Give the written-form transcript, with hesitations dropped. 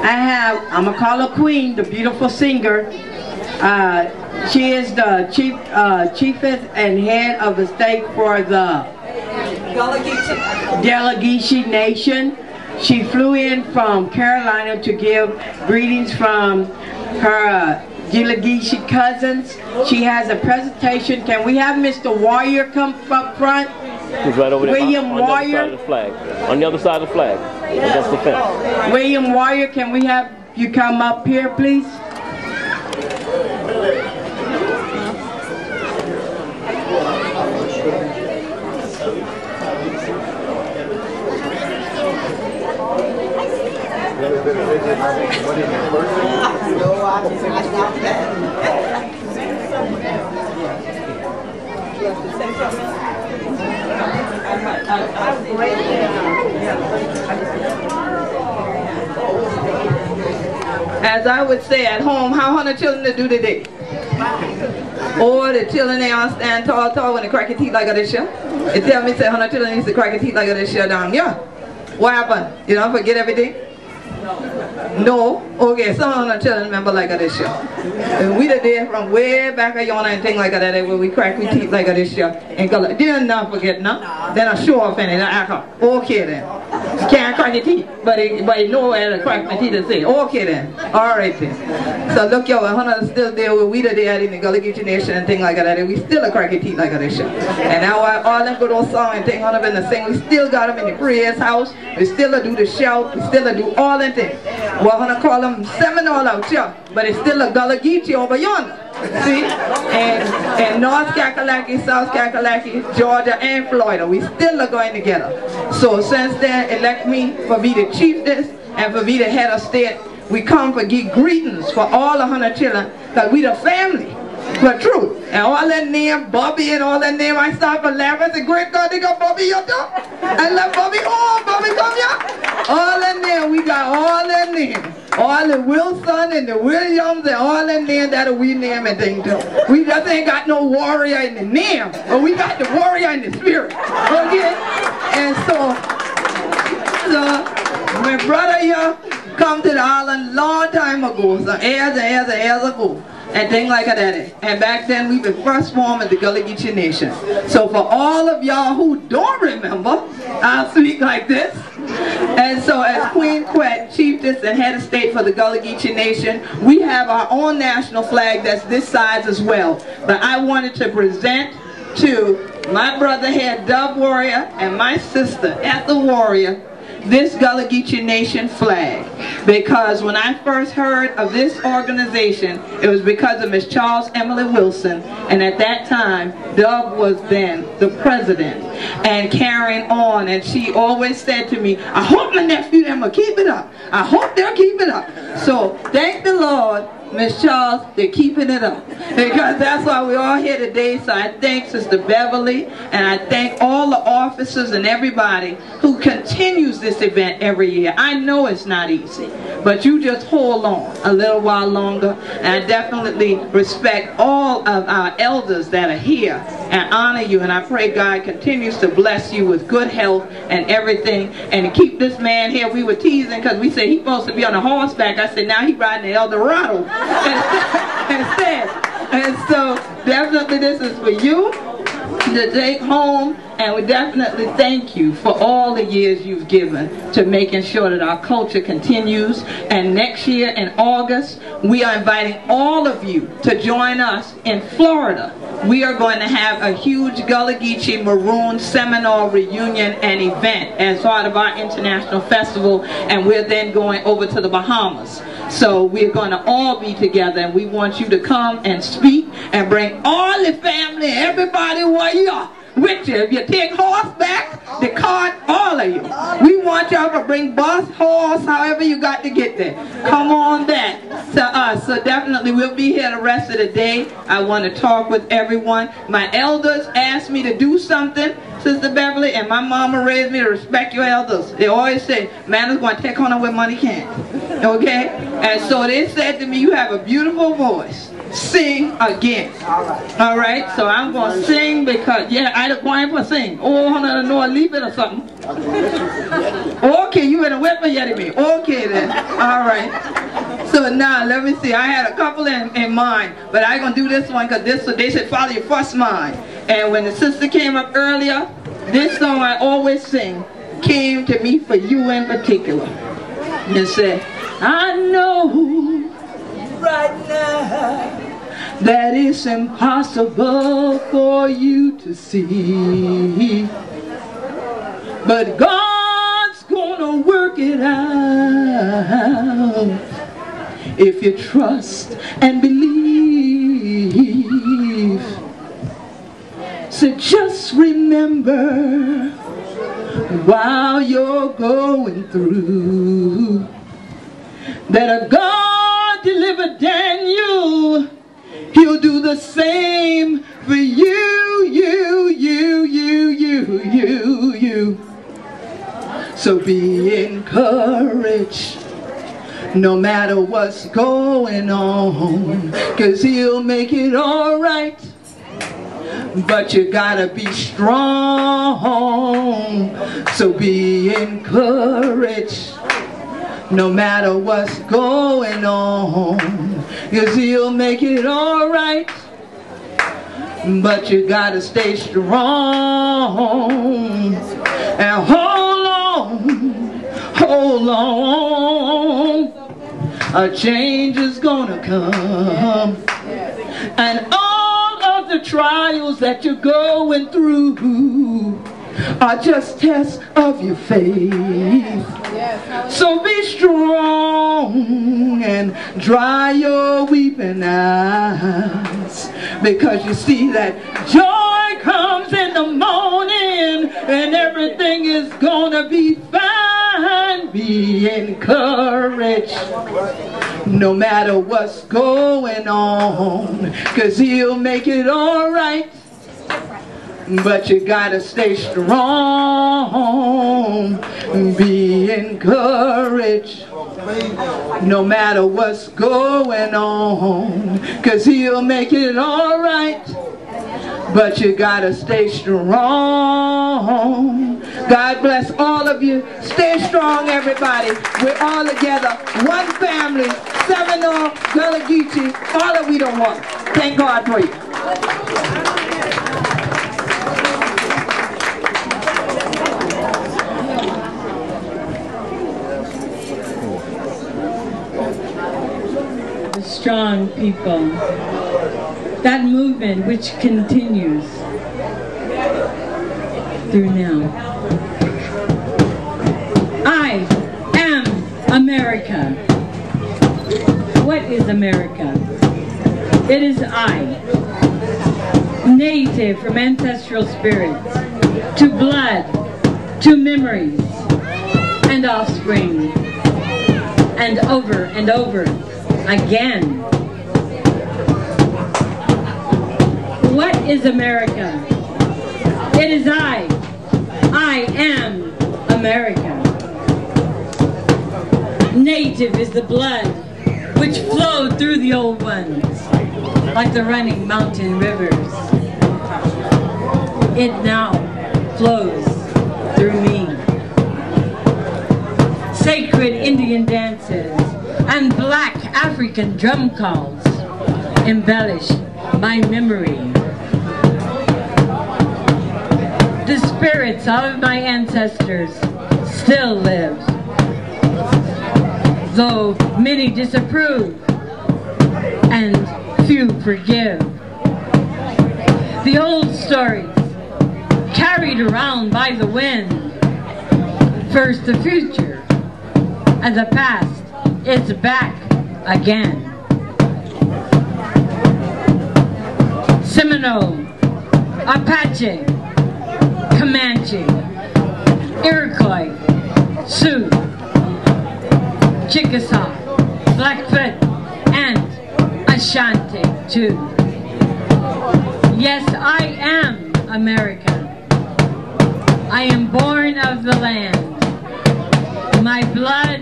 I'm going to call her Queen, the beautiful singer. She is the Chieftess and head of the state for the Gullah Geechee Nation. She flew in from Carolina to give greetings from her Gullah Geechee cousins. She has a presentation. Can we have Mr. Warrior come up front? He's right over there. William Warrior. On the other side of the flag. On the other side of the flag. That's the fence. William Warrior, can we have you come up here, please? As I would say at home, how 100 children to do today? Or the children they all stand tall when they crack your teeth like this year. They tell me say 100 children used to crack your teeth like this year down here. What happened? You don't forget everything? No? Okay, some of the children remember like this year. And we did there from way back at Yona and things like that where we crack we teeth like this year. And Gullah. Didn't not forget no. Then I show off any act up. Okay then. You can't crack your teeth, but you know where to crack my teeth and say, okay then. Alright then. So look yo, 100 still there where we did there in the Gullah Geechee Nation and things like that, and we still a crack your teeth like this year. And now all them good old songs and things 100 been the sing, we still got them in the prayers house, we still do the shout, we still do all them things. We're gonna call them Seminole out here, but it's still a Gullah Geechee over yonder. See? And North Kakalaki, South Kakalaki, Georgia and Florida, we still are going together. So since they elect me for be the Chieftess and for be the head of state, we come for give greetings for all the 100 children, because we the family. For truth. And all that name, Bobby and all that name, I start for laughing. I said, great God, they got Bobby up there. I love Bobby. Oh, Bobby, come here. All that name, we got all that name. All the Wilson and the Williams and all that name that we name and things too. We just ain't got no warrior in the name, but we got the warrior in the spirit. Okay? And so my brother here come to the island long time ago, so years ago. And things like that. And back then we were first formed as the Gullah Geechee Nation. So for all of y'all who don't remember, I'll speak like this. And so as Queen Quet, Chieftess and head of state for the Gullah Geechee Nation, we have our own national flag that's this size as well. But I wanted to present to my brother here, Dove Warrior, and my sister, Ethel Warrior, this Gullah Geechee Nation flag, because when I first heard of this organization, it was because of Miss Charles Emily Wilson, and at that time Dove was then the president and carrying on, and she always said to me, I hope my nephew them will keep it up. I hope they'll keep it up. So thank the Lord, Miss Charles, they're keeping it up, because that's why we're all here today. So I thank Sister Beverly, and I thank all the officers and everybody who continues this event every year. I know it's not easy, but you just hold on a little while longer, and I definitely respect all of our elders that are here and honor you, and I pray God continues to bless you with good health and everything, and to keep this man here. We were teasing because we said he's supposed to be on a horseback. I said now he's riding the Eldorado. And so definitely this is for you to take home, and we definitely thank you for all the years you've given to making sure that our culture continues. And next year in August, we are inviting all of you to join us in Florida. We are going to have a huge Gullah Geechee Maroon Seminole reunion and event as part of our international festival, and we're then going over to the Bahamas. So we're going to all be together, and we want you to come and speak and bring all the family, everybody where you are with you. If you take horseback, the cart, all of you. We want y'all to bring bus, horse, however you got to get there. Come on back to us. So definitely we'll be here the rest of the day. I want to talk with everyone. My elders asked me to do something, Sister Beverly, and my mama raised me to respect your elders. They always say, man is going to take on where money can. Okay? And so they said to me, you have a beautiful voice. sing again. All right, so I'm going to sing because, yeah, I don't want to sing. Oh, I don't know, leave it or something. Okay, you better wait for yet me. Okay then, all right. So now, let me see, I had a couple in mind, but I'm going to do this one because they said follow your first mind. And when the sister came up earlier, this song I always sing came to me for you in particular. And said, I know right now that it's impossible for you to see, but God's gonna work it out if you trust and believe. So just remember, while you're going through, that a God delivered Daniel, he'll do the same for you. So be encouraged no matter what's going on, 'cause he'll make it all right. But you gotta be strong. So be encouraged no matter what's going on, 'cause he'll make it all right. But you gotta stay strong and hold on. A change is gonna come, and all of the trials that you're going through are just tests of your faith. So be strong and dry your weeping eyes, because you see that joy comes in the morning and everything is gonna be fine. Be encouraged no matter what's going on, 'cause he'll make it all right. But you gotta stay strong. Be encouraged no matter what's going on, 'cause he'll make it all right. But you gotta stay strong. God bless all of you. Stay strong, everybody. We're all together. One family. Seminole, Gullah, Geechee. All of we don't want. Thank God for you. The strong people. That movement which continues through now. I am America. What is America? It is I, native from ancestral spirits, to blood, to memories, and offspring, and over again. What is America? It is I. I am America. Native is the blood which flowed through the old ones, like the running mountain rivers. It now flows through me. Sacred Indian dances and black African drum calls embellish my memory. The spirits of my ancestors still live, though many disapprove and few forgive. The old stories carried around by the wind, first the future and the past is back again. Seminole, Apache, Comanche, Iroquois, Sioux, Chickasaw, Blackfoot, and Ashanti too. Yes, I am America. I am born of the land. My blood